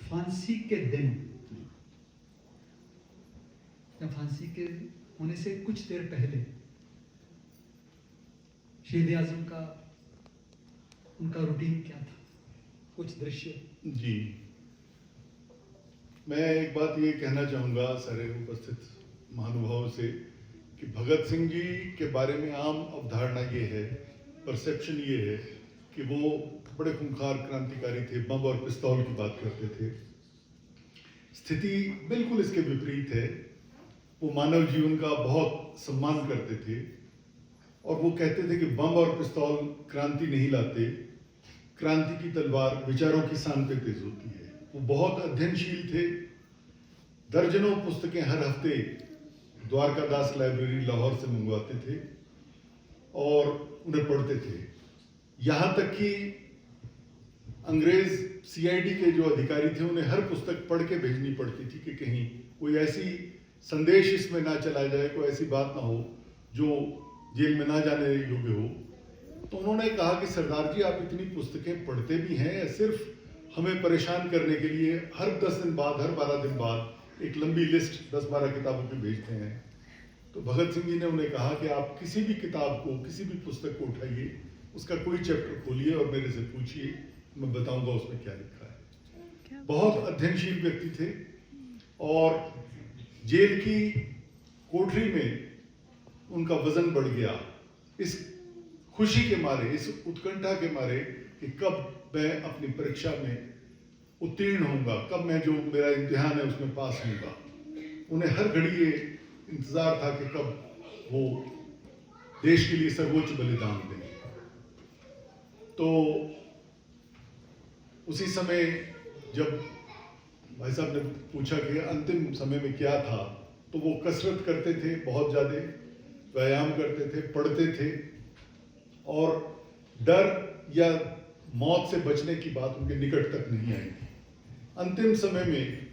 फांसी के दिन, या फांसी के होने से कुछ देर पहले, शहीद आजम का उनका रूटीन क्या था, कुछ दृश्य? जी, मैं एक बात ये कहना चाहूँगा सारे उपस्थित महानुभावों से कि भगत सिंह जी के बारे में आम अवधारणा ये है, परसेप्शन ये है कि वो बड़े खूंखार क्रांतिकारी थे, बम और पिस्तौल की बात करते थे। स्थिति बिल्कुल इसके विपरीत है। वो मानव जीवन का बहुत सम्मान करते थे और वो कहते थे कि बम और पिस्तौल क्रांति नहीं लाते, क्रांति की तलवार विचारों की शान पे तेज होती है। वो बहुत अध्ययनशील थे। दर्जनों पुस्तकें हर हफ्ते द्वारकादास लाइब्रेरी लाहौर से मंगवाते थे और उन्हें पढ़ते थे। यहाँ तक कि अंग्रेज सीआईडी के जो अधिकारी थे उन्हें हर पुस्तक पढ़ के भेजनी पड़ती थी कि कहीं कोई ऐसी संदेश इसमें ना चला जाए, कोई ऐसी बात ना हो जो जेल में ना जाने योग्य हो। तो उन्होंने कहा कि सरदार जी, आप इतनी पुस्तकें पढ़ते भी हैं या सिर्फ हमें परेशान करने के लिए हर 10 दिन बाद, हर 12 दिन बाद एक लंबी लिस्ट 10-12 किताबों की भेजते हैं? तो भगत सिंह जी ने उन्हें कहा कि आप किसी भी किताब को, किसी भी पुस्तक को उठाइए, उसका कोई चैप्टर खोलिए और मेरे से पूछिए, मैं बताऊंगा उसमें क्या लिखा है। बहुत अध्ययनशील व्यक्ति थे और जेल की कोठरी में उनका वजन बढ़ गया इस खुशी के मारे, इस उत्कंठा के मारे कि कब मैं अपनी परीक्षा में उत्तीर्ण होऊंगा, कब मैं जो मेरा इम्तिहान है उसमें पास होऊंगा। उन्हें हर घड़ी ये इंतजार था कि कब वो देश के लिए सर्वोच्च बलिदान दें। तो उसी समय जब भाई साहब ने पूछा कि अंतिम समय में क्या था, तो वो कसरत करते थे, बहुत ज़्यादा व्यायाम करते थे, पढ़ते थे और डर या मौत से बचने की बात उनके निकट तक नहीं आई थी। अंतिम समय में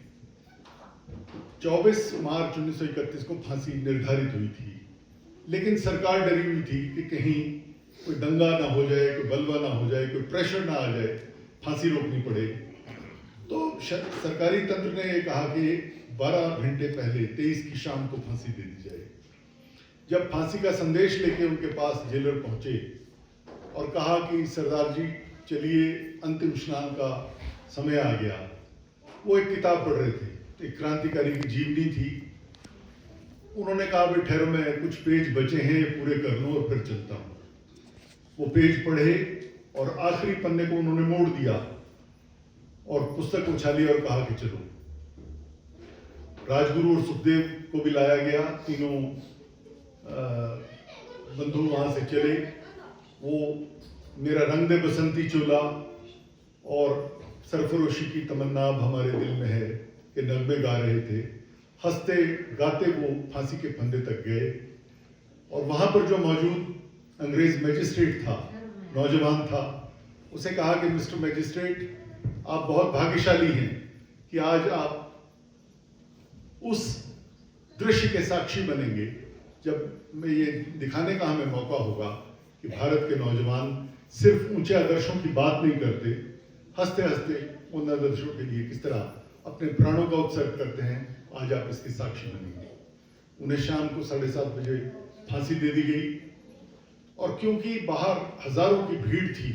24 मार्च 1931 को फांसी निर्धारित हुई थी, लेकिन सरकार डरी हुई थी कि कहीं कोई दंगा ना हो जाए, कोई बलवा ना हो जाए, कोई प्रेशर ना आ जाए, फांसी रोकनी पड़े। तो सरकारी तंत्र ने ये कहा कि 12 घंटे पहले 23 की शाम को फांसी दे दी जाए। जब फांसी का संदेश लेके उनके पास जेलर पहुंचे और कहा कि सरदार जी चलिए, अंतिम स्नान का समय आ गया, वो एक किताब पढ़ रहे थे, एक क्रांतिकारी की जीवनी थी। उन्होंने कहा भाई ठहरो, मैं कुछ पेज बचे हैं पूरे कर लूं और फिर चलता हूं। वो पेज पढ़े और आखिरी पन्ने को उन्होंने मोड़ दिया और पुस्तक उछाली और कहा कि चलो। राजगुरु और सुखदेव को भी लाया गया, तीनों बंधु वहां से चले। वो मेरा रंग दे बसंती चोला और सरफरोशी की तमन्ना अब हमारे दिल में है कि नगमे गा रहे थे। हंसते गाते वो फांसी के फंदे तक गए और वहां पर जो मौजूद अंग्रेज मैजिस्ट्रेट था, नौजवान था, उसे कहा कि मिस्टर मैजिस्ट्रेट, आप बहुत भाग्यशाली हैं कि आज आप उस दृश्य के साक्षी बनेंगे जब मैं ये दिखाने का हमें मौका होगा कि भारत के नौजवान सिर्फ ऊंचे आदर्शों की बात नहीं करते, हंसते हंसते उन आदर्शों के लिए किस तरह अपने प्राणों का उत्सर्ग करते हैं। आज आप इसके साक्षी बनेंगे। उन्हें शाम को 7:30 बजे फांसी दे दी गई और क्योंकि बाहर हजारों की भीड़ थी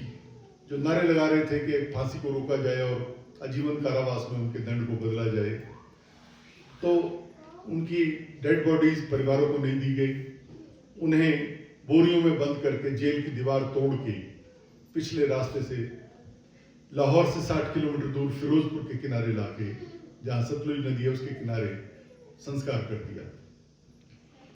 जो नारे लगा रहे थे कि फांसी को रोका जाए और आजीवन कारावास में उनके दंड को बदला जाए, तो उनकी डेड बॉडीज परिवारों को नहीं दी गई। उन्हें बोरियों में बंद करके जेल की दीवार तोड़ के पिछले रास्ते से लाहौर से 60 किलोमीटर दूर फिरोजपुर के किनारे लाके, जहां सतलुज नदी है उसके किनारे, संस्कार कर दिया।